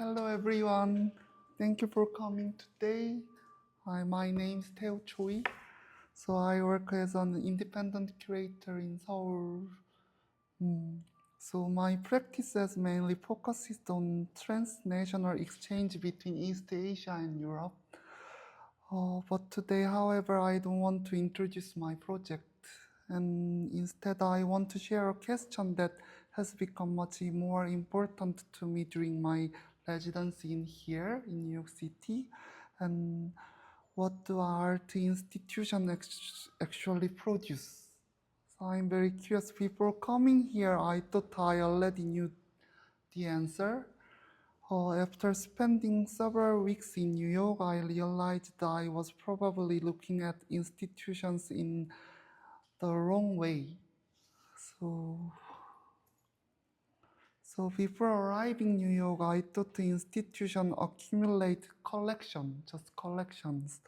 Hello everyone. Thank you for coming today. My name is Taeho Choi. So I work as an independent curator in Seoul. So my practices mainly focuses on transnational exchange between East Asia and Europe. But today, however, I don't want to introduce my project. And instead, I want to share a question that has become much more important to me during my residency in here in New York City. And what do art institutions actually produce? So I'm very curious. Before coming here, I thought I already knew the answer. After spending several weeks in New York, I realized I was probably looking at institutions in the wrong way. So before arriving in New York, I thought the institution accumulate collection, just collections.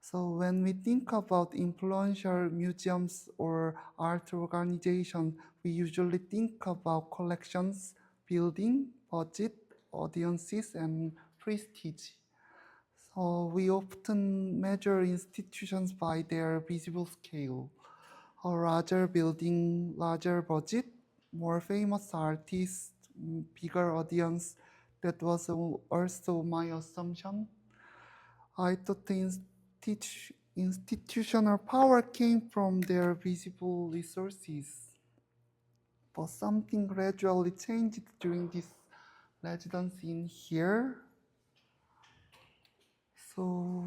So when we think about influential museums or art organizations, we usually think about collections, building, budget, audiences, and prestige. So we often measure institutions by their visible scale. A larger building, larger budget, more famous artists, bigger audience. That was also my assumption. I thought the institutional power came from their visible resources. But something gradually changed during this residency in here. So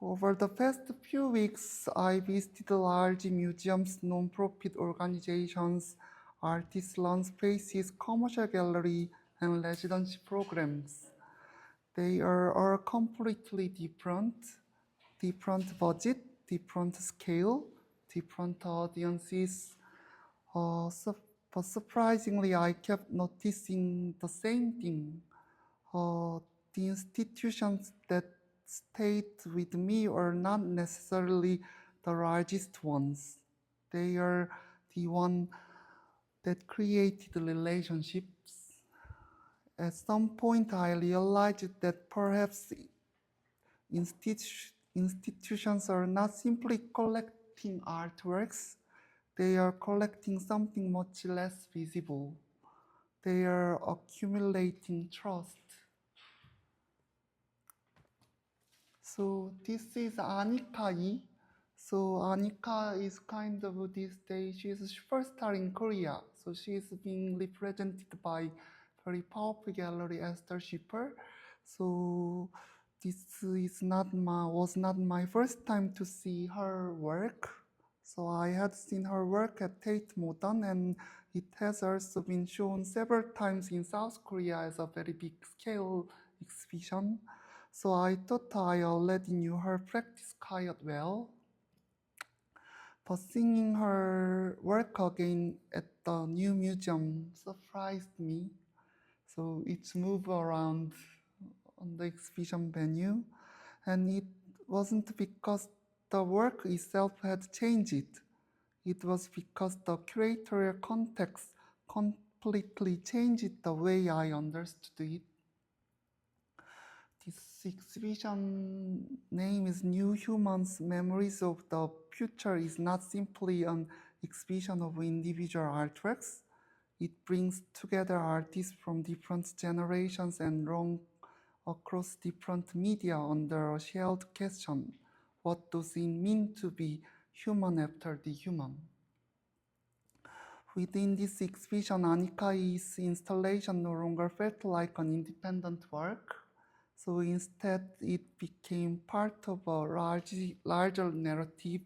over the past few weeks, I visited large museums, non-profit organizations, artist-run spaces, commercial gallery, and residency programs. They are all completely different budget, different scale, different audiences. But surprisingly, I kept noticing the same thing. The institutions that stayed with me are not necessarily the largest ones. They are the one that created relationships. At some point, I realized that perhaps institutions are not simply collecting artworks, they are collecting something much less visible. They are accumulating trust. So this is Anika Yi. So Anika is kind of this day, she's a superstar in Korea. So she's being represented by very powerful gallery Esther Schipper. So this was not my first time to see her work. So I had seen her work at Tate Modern, and it has also been shown several times in South Korea as a very big scale exhibition. So I thought I already knew her practice quite well. But seeing her work again at the new museum surprised me. So it's moved around on the exhibition venue, and it wasn't because the work itself had changed. It was because the curatorial context completely changed the way I understood it. This exhibition name is New Humans, Memories of the Future is not simply an exhibition of individual artworks. It brings together artists from different generations and long across different media under a shared question. What does it mean to be human after the human? Within this exhibition, Anika's installation no longer felt like an independent work. So instead, it became part of a larger narrative,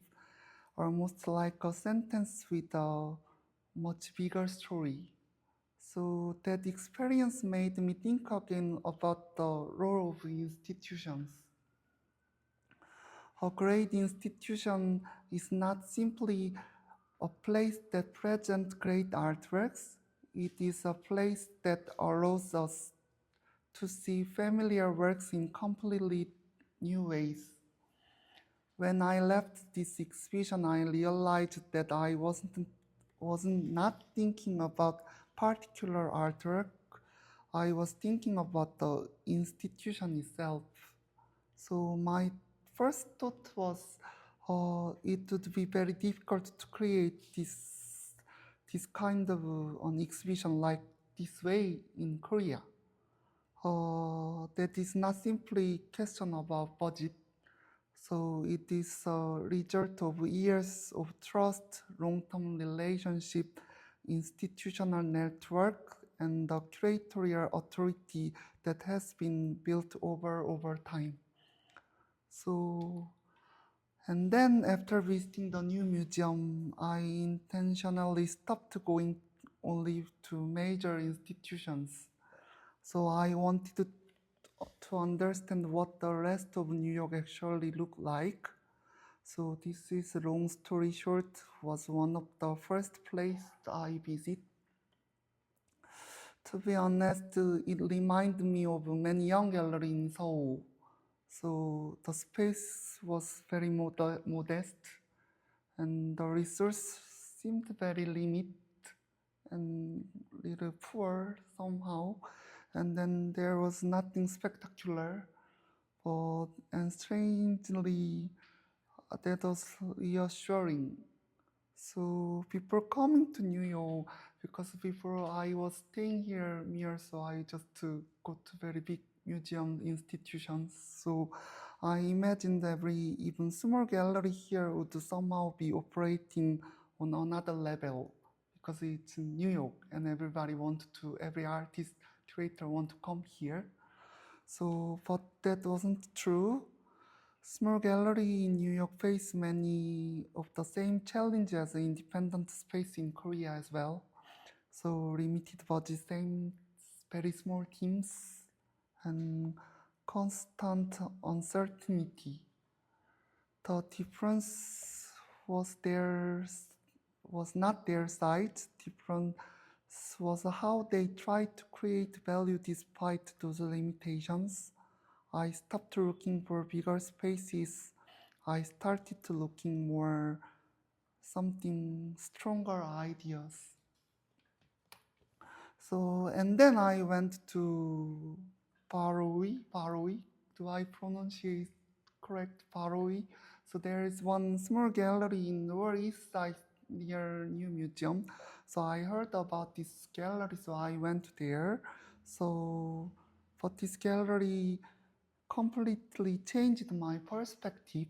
almost like a sentence with a much bigger story. So that experience made me think again about the role of institutions. A great institution is not simply a place that presents great artworks. It is a place that allows us to see familiar works in completely new ways. When I left this exhibition, I realized that I wasn't not thinking about particular artwork. I was thinking about the institution itself. So my first thought was it would be very difficult to create this kind of an exhibition like this way in Korea. That is not simply question about budget. So it is a result of years of trust, long-term relationship, institutional network, and the curatorial authority that has been built over time. So, and then after visiting the new museum, I intentionally stopped going only to major institutions. So I wanted to understand what the rest of New York actually looked like. So this is a long story short, was one of the first place I visit. To be honest, it reminded me of many young gallery in Seoul. So the space was very modest and the resource seemed very limited and little poor somehow. And then there was nothing spectacular, and strangely, that was reassuring. So people coming to New York, because before I was staying here near, so I just go to very big museum institutions. So I imagined every even small gallery here would somehow be operating on another level because it's in New York and every artist, curator want to come here. So, but that wasn't true. Small gallery in New York face many of the same challenges as independent space in Korea as well. So limited budget, same very small teams, and constant uncertainty. The difference was not their size. Difference was how they tried to create value despite those limitations. I stopped looking for bigger spaces. I started to looking more something stronger ideas. So, and then I went to Baroi. Do I pronounce it correct? Baroi. So there is one small gallery in Lower East Side near New Museum. So I heard about this gallery, so I went there. So, but this gallery completely changed my perspective.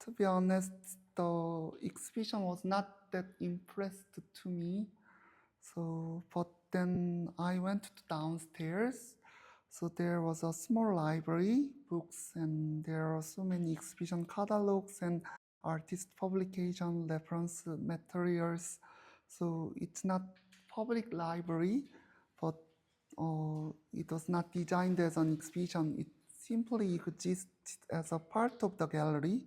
To be honest, the exhibition was not that impressed to me. So, but then I went to downstairs. So there was a small library, books, and there are so many exhibition catalogs and artist publication reference materials. So it's not public library, but it was not designed as an exhibition. It simply existed as a part of the gallery.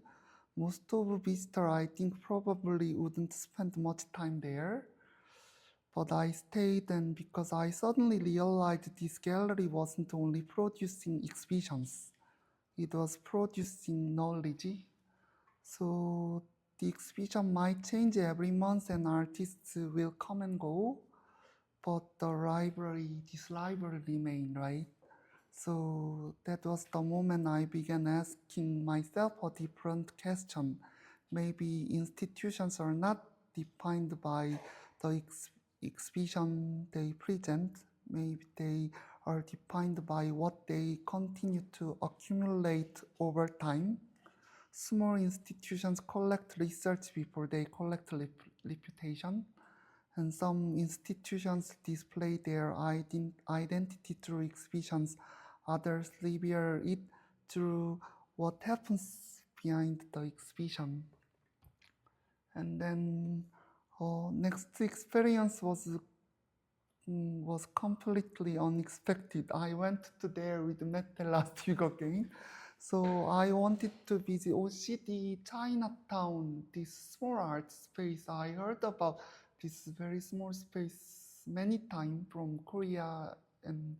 Most of visitors, I think, probably wouldn't spend much time there. But I stayed, and because I suddenly realized this gallery wasn't only producing exhibitions, it was producing knowledge. So the exhibition might change every month and artists will come and go, but this library remained, right? So that was the moment I began asking myself a different question. Maybe institutions are not defined by the exhibition they present. Maybe they are defined by what they continue to accumulate over time. Small institutions collect research before they collect reputation. And some institutions display their identity through exhibitions. Others reveal it through what happens behind the exhibition. And then next experience was completely unexpected. I went to there with Mette last week again. So I wanted to visit OCD Chinatown, this small art space. I heard about this very small space many times from Korea and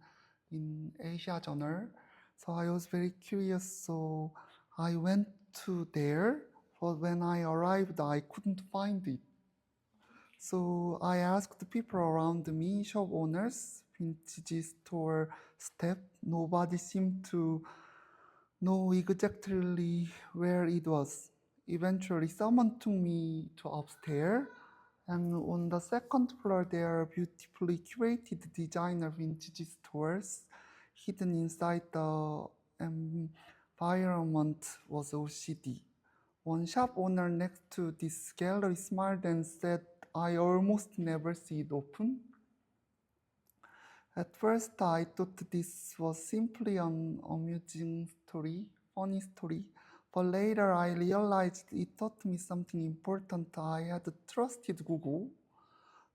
in Asia Journal. So I was very curious. So I went to there, but when I arrived, I couldn't find it. So I asked people around me, shop owners, vintage store step. Nobody seemed to know exactly where it was. Eventually, someone took me to upstairs, and on the second floor, there are beautifully curated designer vintage stores. Hidden inside the environment was OCD. One shop owner next to this gallery smiled and said, "I almost never see it open." At first, I thought this was simply an amusing story, funny story, but later I realized it taught me something important. I had trusted Google.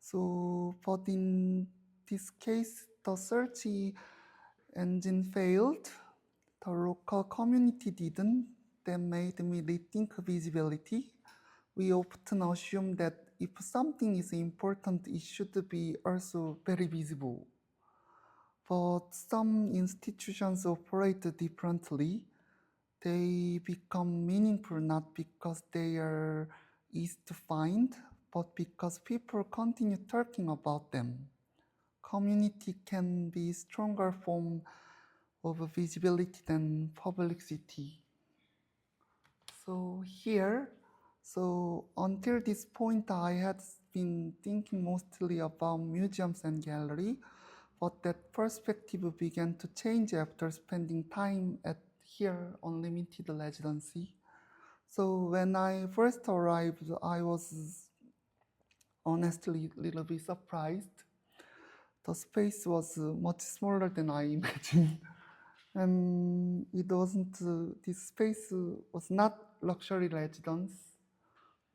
So, but in this case, the search engine failed. The local community didn't. That made me rethink visibility. We often assume that if something is important, it should be also very visible. But some institutions operate differently. They become meaningful not because they are easy to find, but because people continue talking about them. Community can be a stronger form of visibility than publicity. So here, until this point, I had been thinking mostly about museums and gallery, but that perspective began to change after spending time at here unlimited residency. So when I first arrived, I was honestly a little bit surprised. The space was much smaller than I imagined. And it wasn't, this space was not luxury residence.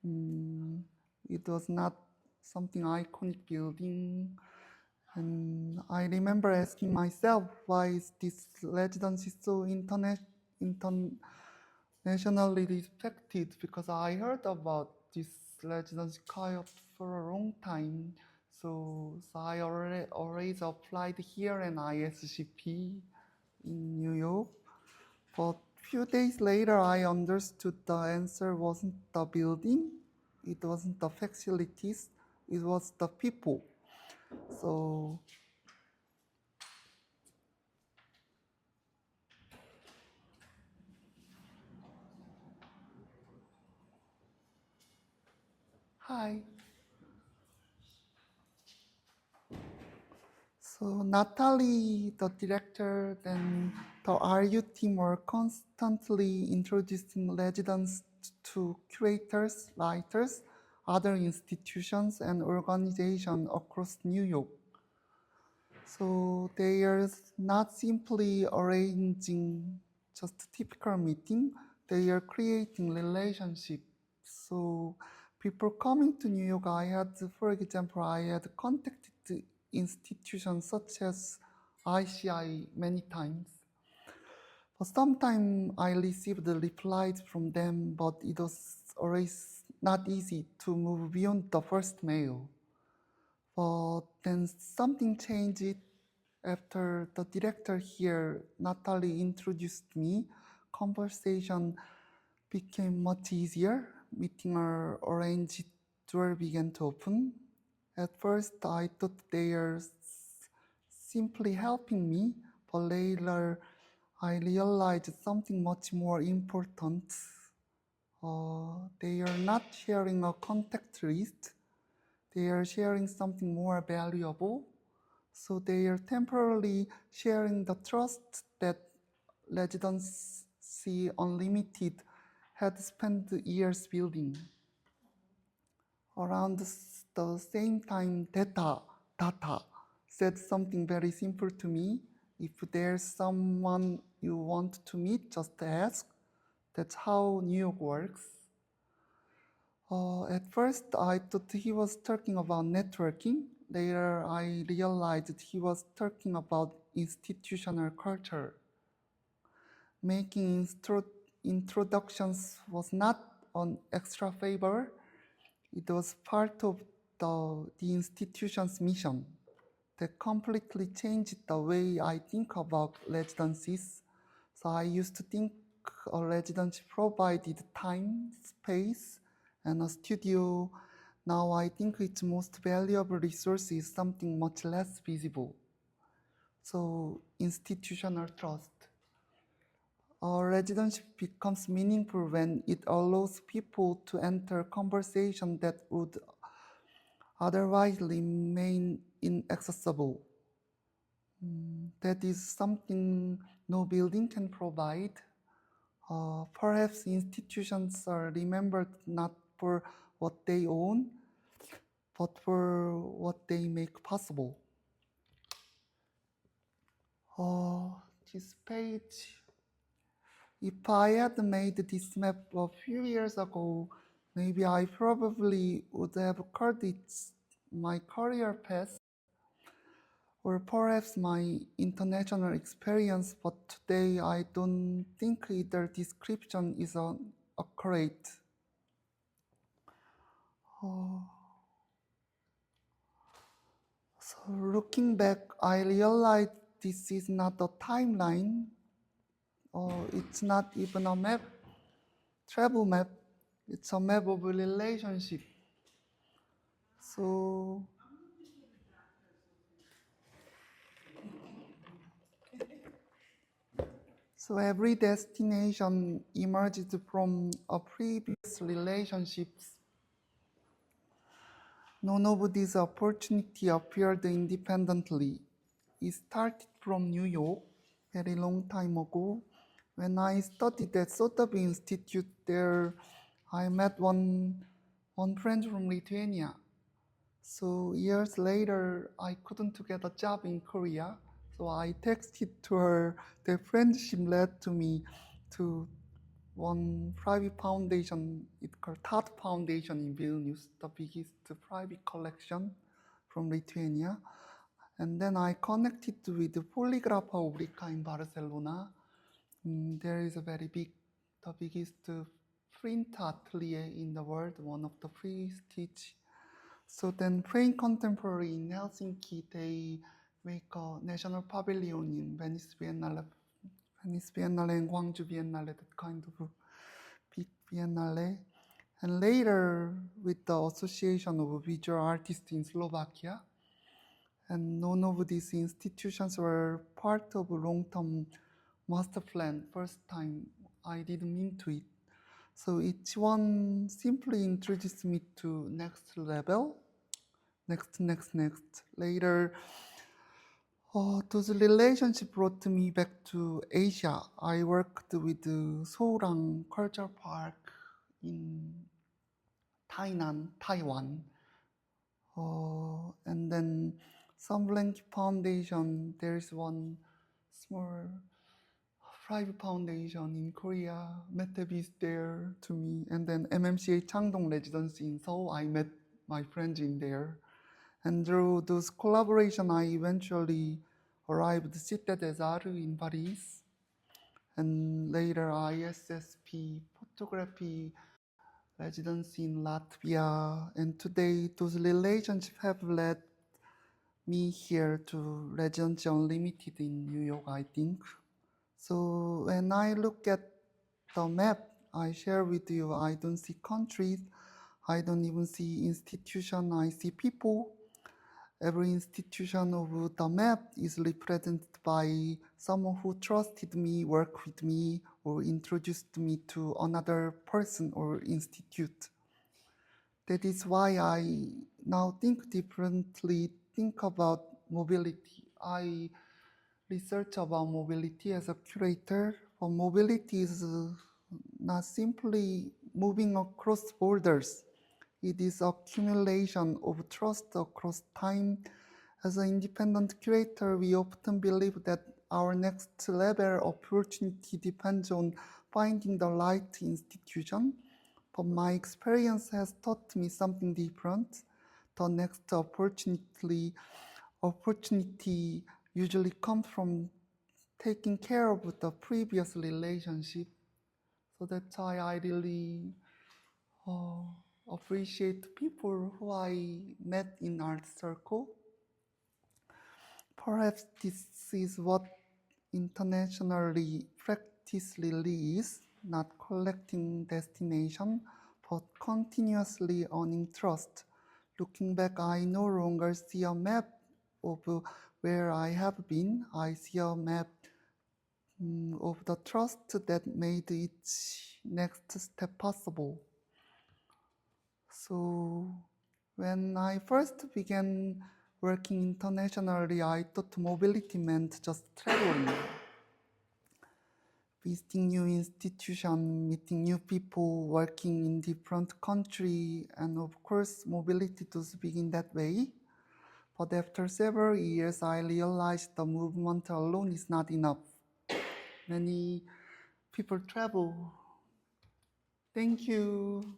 It was not something iconic building. And I remember asking myself, why is this residence so internationally respected? Because I heard about this residence kind of for a long time. So I always applied here and ISCP in New York. But few days later, I understood the answer wasn't the building, it wasn't the facilities, it was the people. So hi. So Natalie, the director, and the RU team were constantly introducing residents to curators, writers, other institutions, and organizations across New York. So they are not simply arranging just a typical meeting, they are creating relationships. So people coming to New York, for example, I had contacted institutions such as ICI many times. But sometimes I received the replies from them, but it was always not easy to move beyond the first mail. But then something changed after the director here, Natalie, introduced me. Conversation became much easier. Meeting our arranged door began to open. At first, I thought they are simply helping me, but later I realized something much more important. They are not sharing a contact list. They are sharing something more valuable. So they are temporarily sharing the trust that Residency Unlimited had spent years building. Around the same time, data said something very simple to me. If there's someone you want to meet, just ask. That's how New York works. At first, I thought he was talking about networking. Later, I realized he was talking about institutional culture. Making introductions was not an extra favor. It was part of the institution's mission that completely changed the way I think about residencies. So I used to think a residency provided time, space, and a studio. Now I think its most valuable resource is something much less visible. So institutional trust. A residency becomes meaningful when it allows people to enter conversation that would otherwise remain inaccessible. That is something no building can provide. Perhaps institutions are remembered not for what they own, but for what they make possible. This page, if I had made this map a few years ago, maybe I probably would have called it my career path, or perhaps my international experience, but today I don't think either description is accurate. So looking back, I realized this is not a timeline, or it's not even a map, travel map. It's a map of a relationship. So every destination emerged from a previous relationships. None of these opportunity appeared independently. It started from New York, very long time ago. When I studied at Sotheby Institute there, I met one friend from Lithuania. So years later, I couldn't get a job in Korea. So I texted to her. The friendship led to me to one private foundation. It's called Taeho Foundation in Vilnius, the biggest private collection from Lithuania. And then I connected with the Poligrapha Obrica in Barcelona. There is a very big, the biggest print atelier in the world, one of the prestige. So then Praying Contemporary in Helsinki, they make a national pavilion in Venice Biennale and Gwangju Biennale, that kind of big biennale. And later with the Association of Visual Artists in Slovakia. And none of these institutions were part of a long-term master plan. First time I didn't mean to it. So each one simply introduced me to next level, next. Later, those relationships brought me back to Asia. I worked with the Seoul Culture Park in Tainan, Taiwan. And then some Blank Foundation, there's one small private foundation in Korea, Metevis there to me. And then MMCA Changdong residency in Seoul, I met my friends in there. And through those collaboration, I eventually arrived seated as RU in Paris. And later ISSP photography residency in Latvia. And today those relationships have led me here to Residency Unlimited in New York, I think. So when I look at the map I share with you, I don't see countries, I don't even see institution, I see people. Every institution of the map is represented by someone who trusted me, worked with me, or introduced me to another person or institute. That is why I now think differently, think about mobility. I research about mobility as a curator. But mobility is not simply moving across borders. It is accumulation of trust across time. As an independent curator, we often believe that our next level opportunity depends on finding the right institution. But my experience has taught me something different. The next opportunity usually comes from taking care of the previous relationship. So that's why I really appreciate people who I met in art circle. Perhaps this is what internationally practice really is, not collecting destination, but continuously earning trust. Looking back, I no longer see a map of where I have been, I see a map of the trust that made each next step possible. So when I first began working internationally, I thought mobility meant just traveling, visiting new institutions, meeting new people, working in different countries, and of course, mobility does begin that way. But after several years, I realized the movement alone is not enough. Many people travel. Thank you.